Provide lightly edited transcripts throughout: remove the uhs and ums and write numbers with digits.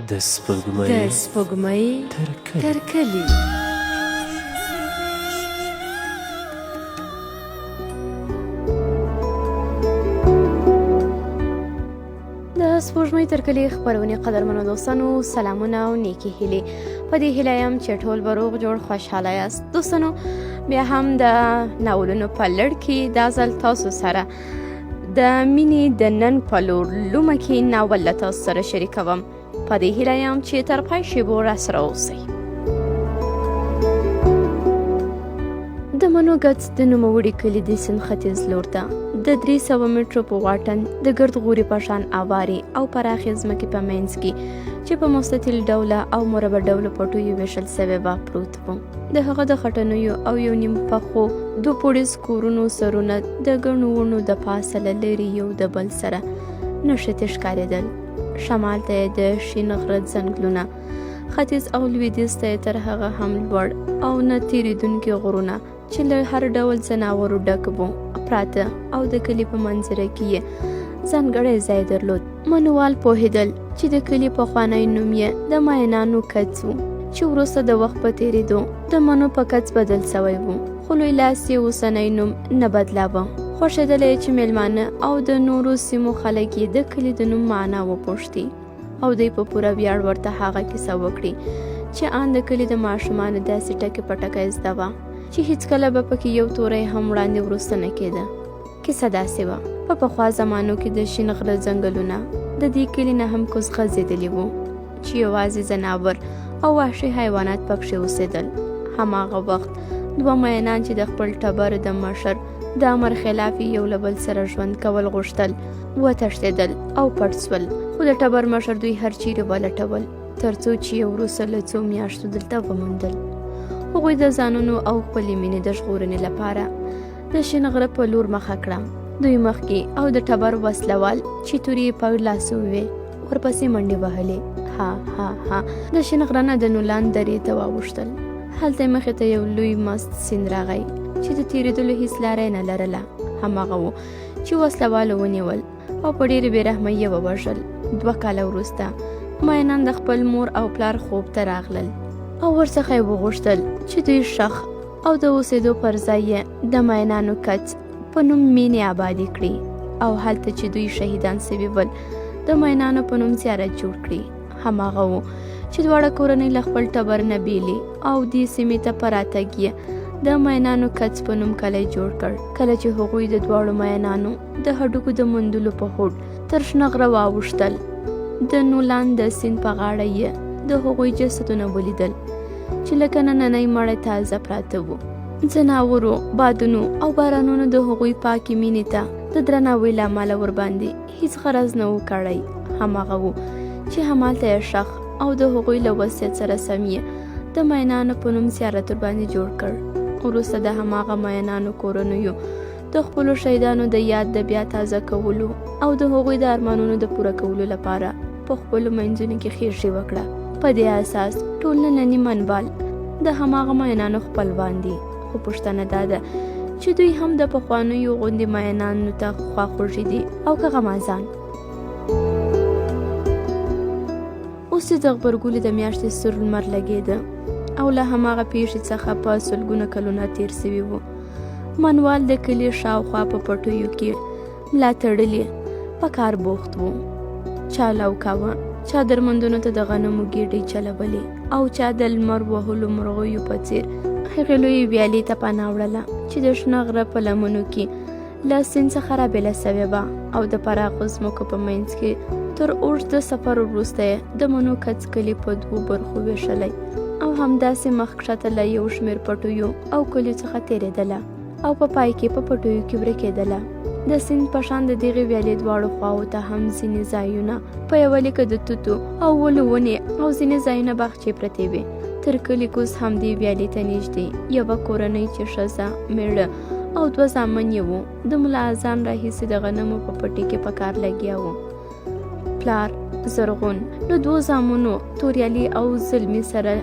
د سپوږمۍ تر کلي. د سپوږمۍ تر کلي خپرونې قدرمنو دوستانو سلامونه او نیکې هیلې. په دې هیله یم چې ټول به روغ جوړ خوشحاله یاست. دوستانو بیا هم د ناولونو په لړ کې دا ځل تاسو سره د مینې د نن په لور لومه کې ناول له تاسو سره شریکوم. په دې هیله یم چې تر پای شیبو راسره اوسئ. د منو ګڅ د نوموړي کلي د سیند ختیځ لور ته د 300 مترو په واټن د ګرد غوري په شان اوارې او پراخې ځمکې په منځ کې چې په مستطیل ډوله او مربع ډوله پټیو ویشل سوی و پروت و. د هغه د خټنیو او یو نیم پخو دو پوړیز کورونو سرونه د ګڼو ونو د فاصله لري یو د بل سره نښتې ښکارېدل. شمال ته د شین غره ځنګلونه، ختیځ او لویدیځ ته تر هغه هم لوړ او نه تېرېدونکي غرونه چې له هر ډول ځناورو ډک وو پراته او د کلي په منظره کې یې ځانګړی ځای درلود. منوال پوهېدل چې د کلي پخوانی نوم یې د ماینانو کڅ و چې وروسته د وخت په تېرېدو د منو په کڅ بدل سوی و، خو لوی لاس یې اوسنی نوم نه بدلاوه. خوښېدلی چې میلمانه او د نورو سیمو خلک یې د کلي د نوم معنا وپوښتي او دوی په پوره ویاړ ورته هغه کیسه وکړي چې ان د کلي د ماشومانو داسې ټکي په ټکي زده وه چې هیڅکله به پکې یو توری هم وړاندې وروسته نه کېده. کیسه داسې وه: په پخوا زمانو کې د شین غره ځنګلونه د دې کلي نه هم کوز غځېدلي وو چې یوازې ځناور او وحشي حیوانات پکښې اوسېدل. هماغه وخت دوه مینان چې د خپل ټبر د مشر د امر خلاف یو له بل سره ژوند کول غوښتل وتښتېدل او پټ سول، خو د ټبر مشر دوی هر چیرې ولټول تر څو چې وروسته له څو میاشتو دلته وموندل. هغوی د ځانونو او خپلې مینې د ژغورنې لپاره د شین غره په لور مخه کړه. دوی مخکې او د ټبر وسلوال چې تورې په لاسو وې ورپسې منډې وهلې. ها ها ها د شین غره نه د نولان درې ته واوښتل. هلته مخې ته یو لوی مست سیند راغی چې د تېرېدلو هیڅ لاره نه لرله. هماغه و چې وسلوالو ونیول او په ډېرې بېرحمۍ یې ووژل. 2 کاله وروسته ماینان د خپل مور او پلار خوب ته راغلل او ورڅخه یې وغوښتل چې دوی شخ او د اوسېدو پر ځای یې د ماینانو کڅ په نوم مینې آبادي کړي او هلته چې دوی شهیدان سوي ول د ماینانو په نوم زیارت جوړ کړي. هماغه و چې دواړه کورنۍ له خپل ټبر نه بیلې او دې سیمې ته په راتګ یې د ماینانو کڅ په نوم کلی جوړ کړ. کله چې هغوی د دواړو ماینانو د هډوکو د موندلو په هوډ تر شنه غره واوښتل، د نولان د سیند په غاړه یې د هغوی جسدونه ولیدل چې لکه نننۍ مړی تازه پراته وو. ځناورو، بادونو او بارانونو د هغوی پاکې مینې ته د درناوي له امله ورباندې هیڅ غرض نه و کړی. هماغه و چې همالته یې شخ او د هغوی له وصیت سره سم یې د ماینانو په نوم زیارت ورباندې جوړ کړ. وروسته د هماغه ماینانو کورنیو د خپلو شهیدانو د یاد د بیا تازه کولو او د هغوی د ارمانونو د پوره کولو لپاره په خپلو منځونو کې خیرشي وکړه. په دې اساس ټول ننني منبال د هماغه ماینانو خپلوان دي، خو پوښتنه دا ده چې دوی هم د پخوانیو غوندې ماینانو ته خواخوږي دي او که غمازان. اوس د غبرګولي د میاشتې سور لمر لګېده او له هماغه پیښې څخه په سلګونه کلونه تیر سوي وو. منوال د کلي شاوخوا په پټیو کې ملا تړلې په کار بوخت وو. چا لو کاوه، چا درمندونو ته د غنمو ګېډۍ چلولې او چا د لمر وهلو مرغیو په څېر هغې لویې ویالې ته پناه وړله چې د شنه غره په لمنو کې له سیند څخه رابېله سوې وه او د پراخو ځمکو په منځ کې تر اوږد سفر وروسته یې د منو کڅ کلي په 2 برخو ویشلی او همداسې مخ کښته له یو شمېر پټیو او کلیو څخه تېرېدله او په پای کې په پټیو کې ورکېدله. د سیند په شان د دغې ویالې دواړو خواو ته هم ځینې ځایونه په یوه لیکه د توتو او ولو ونې او ځینې ځایونه باغچې پرتې وې. تر کلي کوز همدې ویالې ته نږدې یوه کورنۍ چې ښځه، میړه او 2 زامن یې وو د ملا اذان راهیسې د غنمو په پټي کې په کار لګیا وو. پلار زرغون له 2 زامنو توریالي او زلمي سره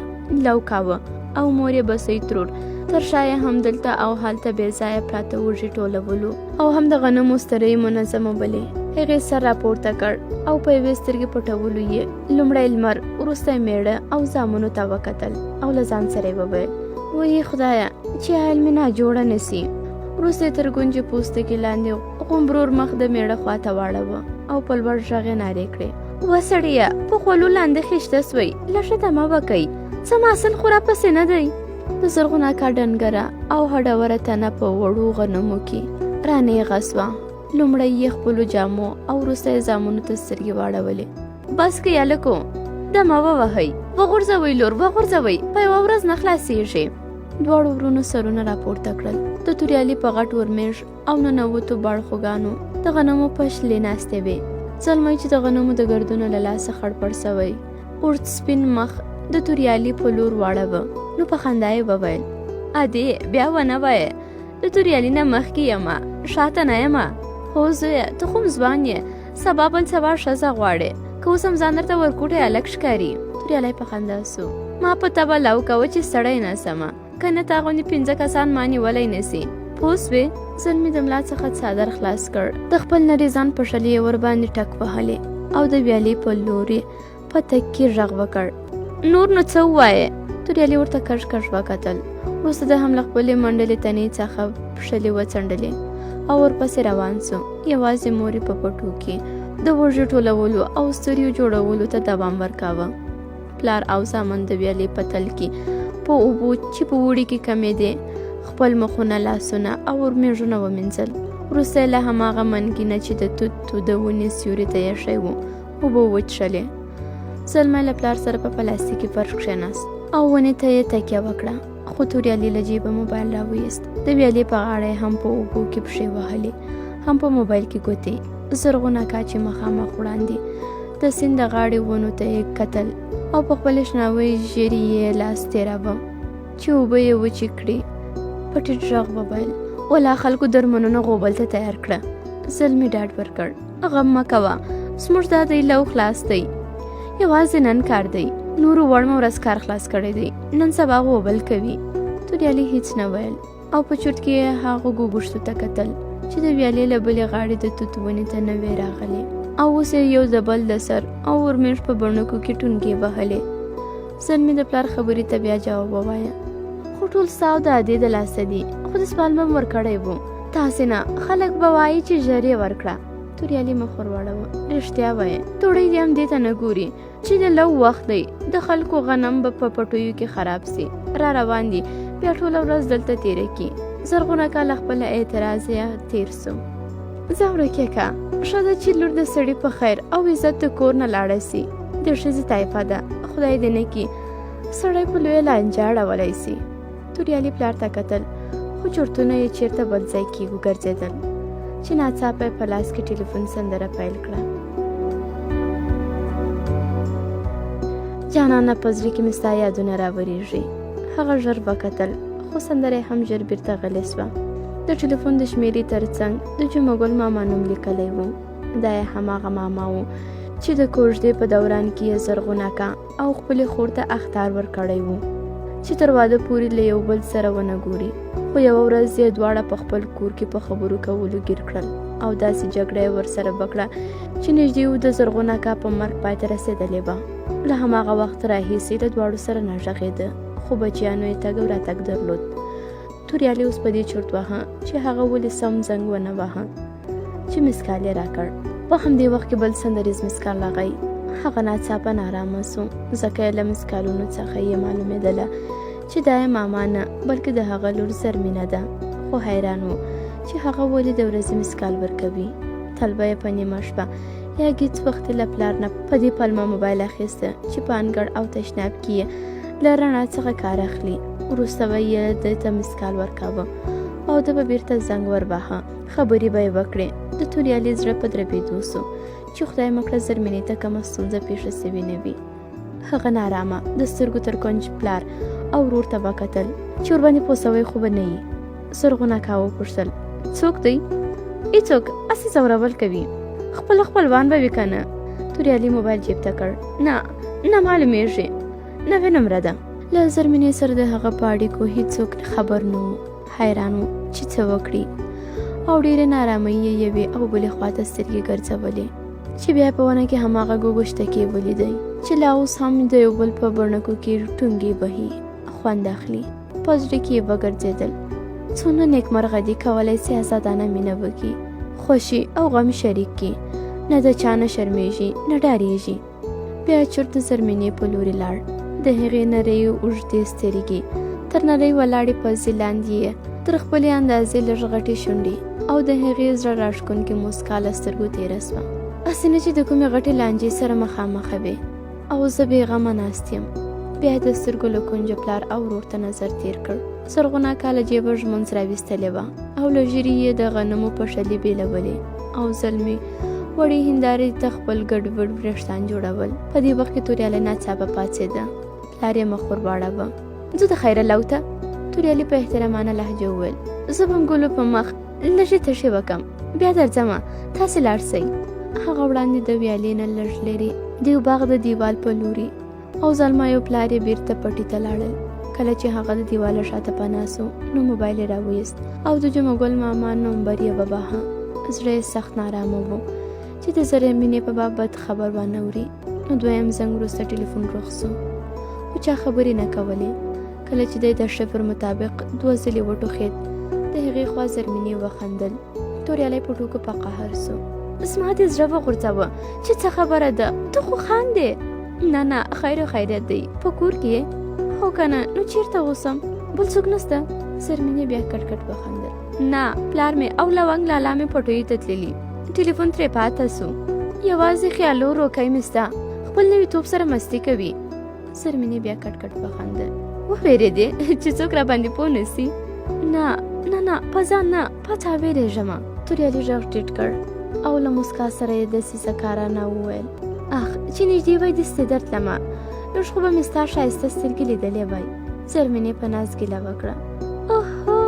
لو کاوه او مور یې بسۍ ترور تر شا یې هم دلته او هلته بې ځایه پراته وږي ټولولو او هم د غنمو سترۍ منظمولې. هغې سر راپورته کړ او په یوې سترګې پټولو یې لومړی لمر، وروستی میړه او زامنو ته وکتل او له ځان سره یې وویل: وایي خدایه چې عیل مې ناجوړه نسي. وروسته یې تر ګونجې پوستکي لاندې غومبرور مخ د میړه خواته واړوه او په لوړ غږ یې نارې کړې: وسړیه، په خولو لاندې خیشته سوی، لږه دمه وکئ، څه ماسن خو راپسې نه دی. د زرغونه اکا ډنګره او هډوره تنه په وړو غنمو کې رانیغه سوه. لومړی یې خپلو جامو او وروسته یې زامنو ته سترګې واړولې. بس که هلکو، دمه ووهئ، وغورځوئ لور، وغورځوئ، په یوه ورځ نه خلاصېږي. دواړو ورونو سرونه راپورته کړل. د توریالي په غټ ورمېږ او ننوتو باړخوګانو د غنمو پشلې ناستې وې. زلمی چې د غنمو د ګردونو له لاسه خړپړ سوی اوږد سپین مخ د توریالي په لور واړوه، نو په خندا یې وویل: ادې بیا ونه وایه، د توریالي نه مخکې یمه، شاته نه یمه. هو زویه، ته خو ځوان یې، سبا بل سبا ښځه غواړې، که اوس هم ځان درته ورکوټی هلک ښکاري. توریالی په خندا سو: ما په تبه لو کوه چې سړی نه سمه، که نه تا غوندې 5 کسان ما نیولی نسي، پوه سوې. زلمي د ملا څخه څادر خلاص کړ، د خپل نریزان په شلې یې ورباندې ټک وهلې او د ویالې په لورې په تک کې غږ وکړ: نور نو څه ووایې؟ توریالي ورته کش کش وکتل. وروسته د هم له خپلې منډلې تنې څخه پښلې وڅنډلې او ورپسې روان سو. یوازې مور په پټو کې د وږي ټولولو او ستریو جوړولو ته دوام ورکاوه. پلار او زامن د ویالې په تل کې په اوبو چې په وړي کې کمېدې خپل مخونه، لاسونه او ورمېږونه ومینځل. وروسته له هماغه منګي نه چې د توت د ونې سیوري ته ایښی و اوبه وچښلې. زلمی له پلار سره په پلاستیکي فرش کښېناست او ونې ته یې تکیه وکړه، خو توریالي له جیبه موبایل راویست. د ویالې په غاړه یې هم په اوبو کې پښې وهلې، هم په موبایل کې ګوتې. زرغونه اکا چې مخامخ وړاندې د سیند د غاړې ونو ته یې کتل او په خپلې شناوۍ ژیرې یې لاس تېراوه چې اوبه یې وچې کړي. په ټیټ غږ وویل: ولا خلکو درمنونه غوبل ته تیار کړه. زلمي ډاډ ورکړ: غم مه کوه، زموږ دا دی لو خلاص دی، یوازې نن کار دی، نورو وړمه ورځ کار خلاص کړی دی، نن سبا غوبل کوي. توریالي هیڅ نه ویل او په چورت کې یې هغو ګوګوشتو ته کتل چې د ویالې له بلې غاړې د توت ونې ته نه وې راغلې او اوس یې یو د بل د سر او ورمېږ په بڼکو کې ټونګې وهلې. زلمي د پلار خبرې ته بیا جواب ووایه: خو ټول ستا او د ادې د لاسه دي، خو د سپال به م ورکړی و، تاسې نه، خلک به وایي چې ژر یې ورکړه. توریالي مخ ور واړوه: رښتیا وایې، توړی دې هم دې ته نه ګوري چې د لو وخت دی، د خلکو غنم به په پټیو کې خراب سي، را روان دي، بیا ټوله ورځ دلته تېره کړي. زرغونه اکا له خپله اعتراض یې تېر سو: ځه ورکې که، ښه ده چې لور د سړي په خیر او عزت د کور نه لاړه سي، د ښځې طایفه ده، خدای دې نه کړي سړی په لویه لانجه اړولی سي. توریالي پلار ته کتل، خو چورتونه یې چېرته بل ځای کې وګرځېدل چې ناڅاپه یې په لاس کې ټلیفون سندره پیل کړه. جانانه په زړه کې مې ستا یادونه راورېږي. هغه ژر وکتل، خو سندره هم ژر بیرته غلې سوه. د ټلیفون د شمیرې ترڅنګ د جمعګل ماما نوم لیکلی و. دا یې هماغه ماما و چې د کوژدې په دوران کې یې زرغونه اکا او خپلې خور ته اخطار ورکړی و چې تر واده پورې له یو بل سره ونه ګوري. خو یوه ورځ یې دواړه په خپل کور کې په خبرو کولو ګیر کړل او داسې جګړه یې ورسره وکړه چې نږدې و د زرغونه اکا په مرګ پای ته رسېدلې وه. له هماغه وخت راهیسې له دواړو سره نه غږېده، خو بچیانو یې تګ او راتګ درلود. توریالي اوس په دې چورت واهه چې هغه ولې سم زنګ ونه واهه چې مسکال یې راکړ. په همدې وخت کې بل سندریز مسکال راغی. هغه ناڅاپه نارامه سو، ځکه یې له مسکالونو څخه یې معلومېدله چې دا یې ماما نه بلکې د هغه لور زرمینه ده. خو حیران و چې هغه ولې د ورځې مسکال ورکوي. تل به یې په نیمه شپه یا ګیڅ وختې له پلار نه په دې پلمه موبایل اخیسته چې په انګړ او تشناب کې یې له رڼا څخه کار اخلي. وروسته به یې ده ته مسکال ورکاوه او ده به بیرته زنګ ورواهه، خبرې به یې وکړې. د توریالي زړه په دربېدو سو چې خدای مه کړه زرمینې ته کومه ستونزه پیښه سوې نه وي. هغه نارامه د سترګو تر کونج پلار او ورور ته وکتل چې ورباندې پوه سوی خو به نه یي. زرغونه اکا وپوښتل: څوک دی؟ هېڅوک، هسې ځورول کوي، خپل خپلوان به وي که نه؟ توریالي موبایل جیب ته کړ: نه معلومېږي، نوې نمره ده. له زرمینې سره د هغه په اړیکو هېڅوک خبر نه و. حیران و چې څه وکړي او ډېرې نارامۍ یې یوې او بلې خواته سترګې ګرځولې چې بیا په ونه کې هماغه ګوګوشتکې ولیدی چې لا اوس هم د یو بل په بڼکو کې ټونګې بهي خوند اخلي. په زړه کې یې وګرځېدل څونه نیکمرغه دي کولی سي ازادانه مینه وکړي، خوښي او غم شریک کړي، نه د چا نه شرمېږي نه ډارېږي. بیا چرته زرمینې په لورې لاړ. د هغې نرۍ اوږدې سترګې تر نرۍ ولاړې پزې لاندې یې تر خپلې اندازې لږ غټې شونډې او د هغې زړه راښکونکې موسکا له سترګو تېره سوه. هسې نه چې د کومې غټې لانجې سره مخامخه وې او زه بېغمه ناست یم. بیا د سترګو له کونجه پلار او ورور ته نظر تېر کړ. زرغونه کاله جیبه ژمنځ راویستلې وه او له ژیرې یې د غنمو پشلې بېلولې او زلمې وړې هندارې ته خپل ګډوډ وریښتان جوړول. په دې وخت کې توریالی ناڅاپه پاڅېده. پلار یې مخ ور واړاوه. زه د خیره لو ته، توریالي په احترامانه لهجه وویل. زه به هم ګلو په مخ لږې تشې وکم، بیا درځمه، تاسې لاړ سئ. هغه وړاندې د ویالې نه لږ لرې د یو باغ د دیوال په لوري او زلمی او پلار یې بېرته پټي ته لاړل. کله چې هغه د دیواله شاته پناه سو نو موبایل یې راویست او د جمعه ګل ماما نومبر یې وباهه. زړه یې سخت نارامه و چې د زرمینې په بابت خبر وانه وري. نو دویم زنګ وروسته ټلیفون رخ سو خو چا خبرې نه کولې. کله چې دی د شفر مطابق 2 ځلې وټوخېد د هغې خوا زرمینې وخندل. توریالی په ټوکو په قهر سو. زما دې زړه وغورځوه چې څه خبره ده، ته خو خاندې. نه خیر او خیریت دی، په کور کې یې؟ هو که نه، نو چېرته اوسم؟ بل څوک نسته؟ زرمینې بیا کټ کټ وخندل. نه، پلار مې او لونګ لالا مې پټویو ته تللي، ټلیفون ترې پاته سو. یوازې خیالو روکی مې سته، خپل نوي توپ سره مستی کوي. زرمینې بیا کټ کټ وخندل. وویرېدې چې څوک را باندې پوه نسي؟ نه په ځان نه، په تا ویرېږمه. توریالي غږ ټیټ کړ او له موسکا سره یې دسیسه کارانه وویل. اخ چې نږدې وای دستې درتلمه، لږ خو به مې ستا ښایسته سترګې لیدلې وای. زرمینې په ناز ګیله وکړه. اوهو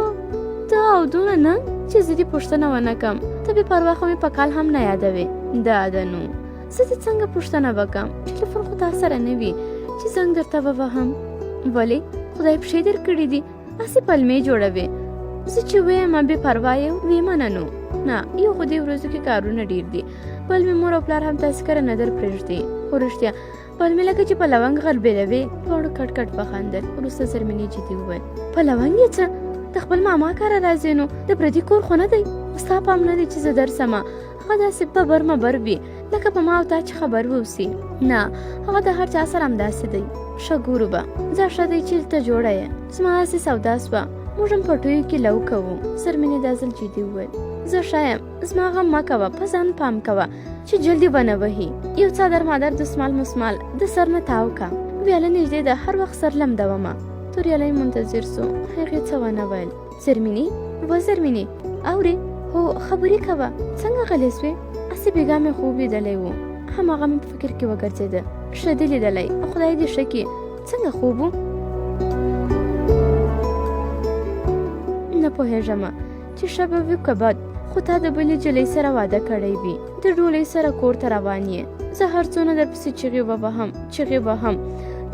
ته او دونه ننګ چې زه دې پوښتنه ونه کم، ته بې پروا خو مې په کال هم نه یادوې. دا نو زه دې څنګه پوښتنه وکم؟ ټلیفون خو تا سره نه وي چې زنګ درته ووهم. ولې خدای پښې در کړي دي، هسې پلمې جوړوې. زه چې ویمه بې پروا یم ویمنه نو. نه یو خو دې ورځو کې کارونه ډېر دي، بل مې مور او پلار هم تاسې کره نه در پرېږدي. خو رښتیا بل مې لکه چې په لونګ غربېلوې. دواړو کټ کټ وخندل. وروسته زرمینې جدي وویل. په لونګ یې څه؟ د خپل ماما کره راځې نو د پردي کور خو نه دی؟ ستا پام نه دی چې زه درسمه؟ هغه داسې ببر مبر وي لکه په ما او تا چې خبر ووسي. نه هغه د هر چا سره همداسې دی. ښه ګورو به، ځه ښه دی چې ته جوړه یې. زما هسې سودا سوه، موږ هم پټیو کې لو کوو. زرمینې دا ځل جدي وویل. زه ښه یم، زما غم مه کوه، په ځان پام کوه چې جلدي ونه وهي. یو څادر مادر دسمال مسمال د سر نه تاو کا، ویاله نږدې ده، هر وخت سر لمدومه. توریالی منتظر سو، هغې څه ونه ویل. زرمینې زرمینې اورې؟ هو خبرې کوه، څنګه غلی سوې؟ هسې بېګا مې خوب لیدلی و، هماغه مې په فکر کې وګرځېده. ښه دې لیدلی، خدای دې ښه کړي. څنګه خوب و؟ نه پوهېږم چې ښه به وي که بد، خو تا د بلې جلۍ سره واده کړی وي، د ډولۍ سره کور ته روان یې. زه هر څونه درپسې چغې وهم،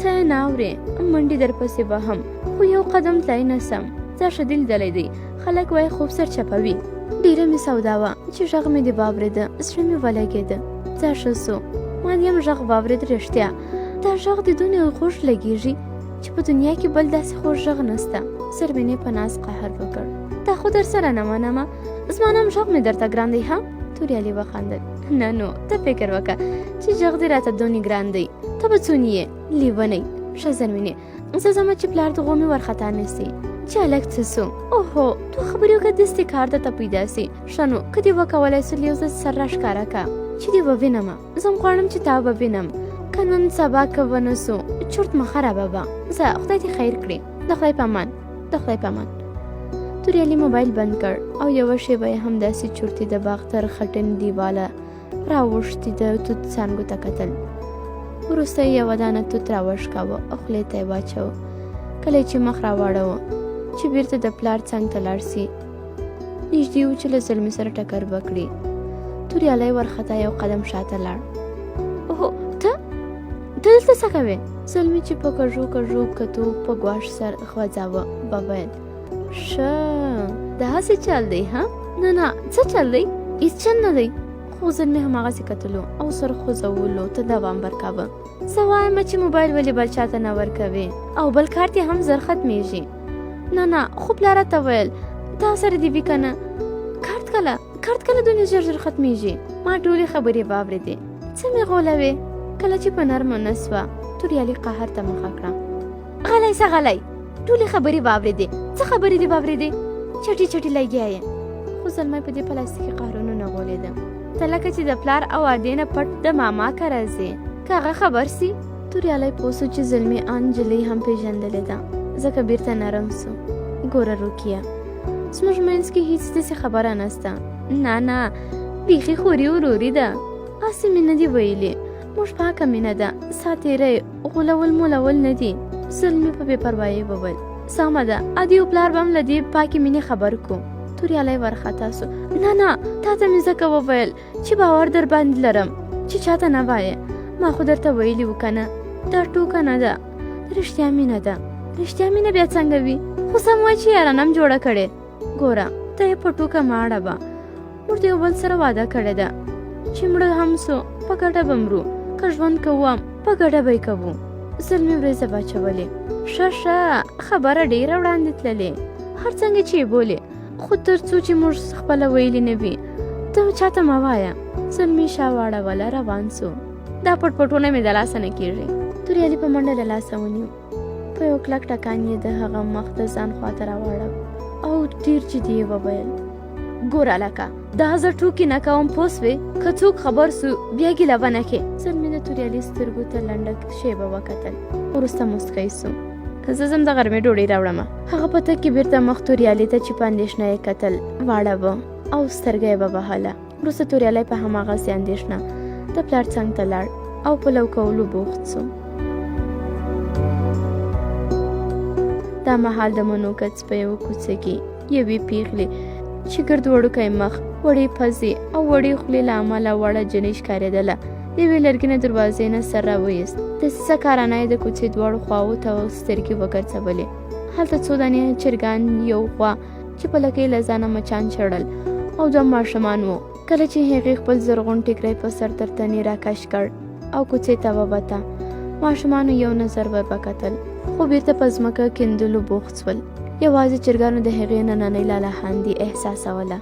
ته یې نه اورې، منډې درپسې وهم، خو یو قدم تللی نه سم. ځه ښه دې لیدلی دی، خلک وایي خوب سرچپوي. ډېره مې سودا وه چې غږ مې دې واورېده، زړه مې ولګېده. ځه ښه سو، ما دې هم غږ واورېد. رښتیا دا غږ د دونې خوږ لګېږي چې په دنیا کې بل داسې خوږ غږ نسته. زرمینې په ناز قهر وکړ. دا خو در سره نه منمه، زما نام غږ مې درته ګران دی ها؟ توریالي وخندل. نه نو ته فکر وکړه چې غږ دې راته دونې ګران دی، ته به څونی یې لیونۍ. ښه زرمینې زه ځمه چې پلار د غومې ورخطا نسي چې هلک څه سو. اوهو تو خبرې وکړه، دستې کار درته پیدا سي. ښه نو که دې وکولی سول یو ځل سر راښکاره کړه چې دې ووینمه. زه هم غواړم چې تا ووینم، که نن سبا که ونه سو چرت مه خرابه به. ځه خدای دې خیر کړي. د خدای په امان، د خدای په امان. توریالي موبایل بند کړ او یوه شیبه یې همداسې چورتي د باغ تر خټین دیواله راوښتي د توت څانګو ته کتل. وروسته یې یوه دانه توت راوښکاوه او خولې ته یې واچوه. کله چې مخ راواړوه چې بیرته د پلار څنګ ته لاړ سي، نږدې و چې له زلمي سره ټکر وکړي. توریالی ورخطا یو قدم شاته لاړ. اوهو ته دلته څه کوې؟ زلمي چې په کږو کتو په ګواښ سر خوځاوه وویل. ښه داسې چل دی ها؟ نه څه چل دی؟ هیڅ چل نه دی. خو زلمې هماغسې کتلو او سر خوځولو ته دوام ورکاوه. زه وایم چې موبایل ولې بل چاته نه ورکوې او بل کارت یې هم زر ختمیږي. نه خو پلار راته ویل تا سره دې وي که نه کارت کله دونه ژر ژر ختمیږي. ما ټولې خبرې واورېدې. څه مې غولوې؟ کله چې په نرمه نه سوه توریالي قهر ته مخه کړه. غلی څه غلی؟ ټولې خبرې واورېدې. څه خبرې دې واورېدې؟ چټي لګیا یې. خو زلمی په دې پلاستیکي قهرونو نه غولېده. ته لکه چې د پلار او ادې نه پټ د ماما کره ځې که هغه خبر سي. توریالی پوه سو چې زلمي ان نجلۍ هم پېژندلې ده ځکه بیرته نرم سو. ګوره روکیه زموږ منځ کې هیڅ داسې خبره نسته. نه بیخي خوري وروري ده. هسې مې نه دي ویلې. موږ پاکه مینه ده. ساتیری غولول مولول نه دي. زلمي په بې پروایۍ وویل سمه ده ادې او پلار به هم له دې پاکې مینې خبر کو. توریالی ورخطا سو. نه تا ته مې ځکه وویل چې باور در باندې لرم چې چاته نه وایې. ما خو درته ویلي و که نه دا ټوکه نه ده. رښتیا مینه ده. رښتیا مینه بیا څنګه وي؟ خو سم وایي چې یارانه م جوړه کړې. ګوره ته یې په ټوکه مه اړوه. موږ د یو بل سره واده کړې ده چې مړه هم سو په ګډه به مرو که ژوند کوو هم په ګډه به یې کوو. زلمي ورېځه واچولې. ښه خبره ډېره وړاندې تللې. هر څنګه چې یې بولې خو تر څو چې موږ خپله ویلي نه وي ته چاته مه وایه. زلمي شا واړوله روان سو. دا پټونه مې د لاسه نه کېږي. توریالي په منډه له لاسه ونیو. په یو کلک ټکان یې د هغه مخ د ځان خواته راواړو او ډېر جدي یې وویل ګوره لکه دا زه ټوکې نه کوم پوه سوې که څوک خبر سو بیا ګیله به نه کړې. زلمي د توریالي سترګو ته لنډه شیبه وکتل. وروسته مسکی سو. زه ځم د غرمې ډوډۍ راوړمه. هغه په تګ کې بیرته مخ توریالي ته چې په اندېښنه یې کتل واړوه او سترګه یې ووهله. وروسته توریالی په هماغسې اندېښنه د پلار څنګ ته لاړ او په لو کولو بوخت سو. دا مهال د منو کڅ په یوه کوڅه کې یوې پیغلې چې ګرد وړوکی مخ وړې پزې او وړې خولې له امله وړه جنۍ ښکارېدله. د یوې لرګینې دروازې نه سر راویست. دسیسه کارانه یې د کوڅې دواړو خواوو ته سترګې وګرځولې. هلته څو دانې چرګان یو غوا چې په لکۍ له ځانه مچان چړل او دوه ماشومان وو. کله چې هغې خپل زرغون ټیکری په سر تر تنې راکش کړ او کوڅې ته ووته ماشومانو یو نظر ور وکتل خو بیرته په ځمکه کیندلو بوخت سول. یوازې چرګانو د هغې نننۍ لالهاندي احساسوله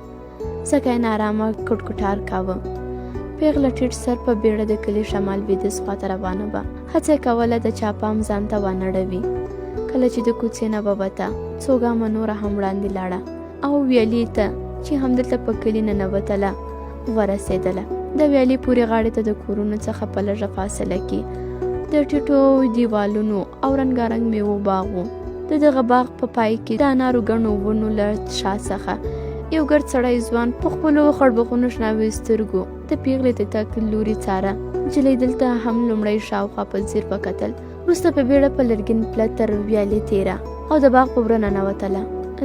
ځکه یې نارامه کټکټار کاوه. پیغله ټیټ سر په بیړه د کلي شمال لویدیځ خواته روانه وه. هڅه یې کوله د چا پام ځان ته وانړوي. کله چې د کوڅې نه ووته څو ګامه نوره هم وړاندې لاړه او ویالې ته چې همدلته په کلي ننوتله ورسېدله. د ویالې پورې غاړې ته د کورونو څخه په لږه فاصله کې د ټیټو دیوالونو او رنګارنګ میوو باغ و. د دغه باغ په پای کې د انارو ګڼو ونو له شا څخه یو ګرد سړی ځوان په خپلو خړبخونو شناوي سترګو د پیغلې د تګ لوري څاره. نجلۍ دلته هم لومړی شاوخوا په ځیر وکتل. وروسته په بیړه په لرګین پله تر ویالې تېره او د باغ په وره ننوتله.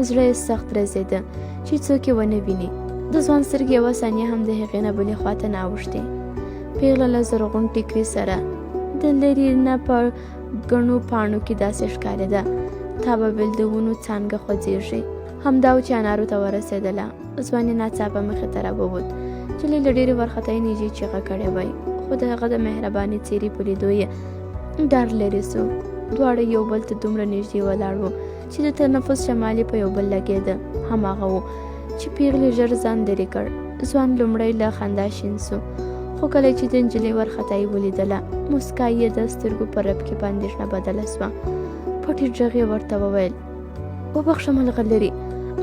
زړه یې سخت رزېده چې څوک یې ونه ویني. د ځوان سترګې یوه ثانیه هم د هغې نه بلې خواته نه اوښتې. پیغله له زرغون ټیکري سره د لرې نه په ګڼو پاڼو کې داسې ښکارېده تابه بېل د ونو څانګه خوځېږي. همدا و چې انارو ته ورسېدله. ځوان یې ناڅاپه مخې ته راووت. نجلۍ له ډېرې وارخطایۍ نږدې چیغه کړې وای خو د هغه د مهربانې څېرې په لیدو یې ډار لرې سو. دواړه یو بل ته دومره نږدې ولاړ وو چې د تنفس شمال په یو بل لګېده. هماغه و چې پیغلې ژر ځان لرې کړ. ځوان لومړی له خندا شین سو خو کله چې د نجلۍ وارخطایي ولیدله مسکا یې د سترګو په رپ کې په اندېښنه بدله سوه. په ټیټ غږ یې ورته وویل وبخښه ملغلرې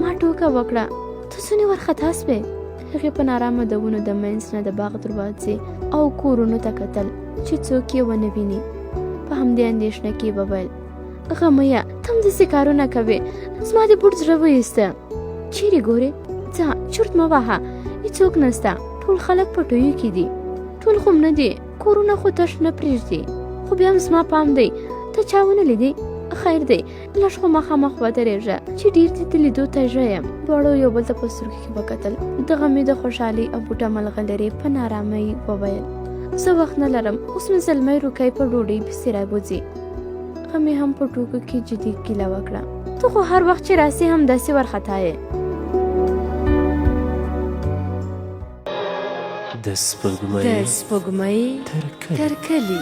ما ټوکه وکړه ته څونې وارخطا سوې. هغې په نارامه د ونو د منځ نه د باغ دروازې او کورونو ته کتل چې څوک یې ونه ویني. په همدې اندېښنه کې یې وویل غمیه ته هم داسې کارونه کوې زما د بوټ زړه وایسته. چیرې ګورې؟ ځه چورت مه وهه هېڅوک نسته. ټول خلک په ټویو کې دي. ټول خو نه دي کورونه خو تش نه پرېږدي خو بیا هم زما پام دی ته چا ونه لیدې؟ خیر دی لږ خو مخامخ ودرېږه چې ډېر دې د لیدو تږی یم. دواړو یو بل ته په سترګو کې وکتل. د غمې د خوشحالۍ او بوټه ملغلرې په نارامۍ وویل زه وخت نه لرم اوس مې زلمی روکی په ډوډۍ پسې رابوځي. غمې هم په ټوکو کې جدي ګیله وکړه ته خو هر وخت چې راسې هم داسې وارخطا یې. د سپوږمۍ تر کلي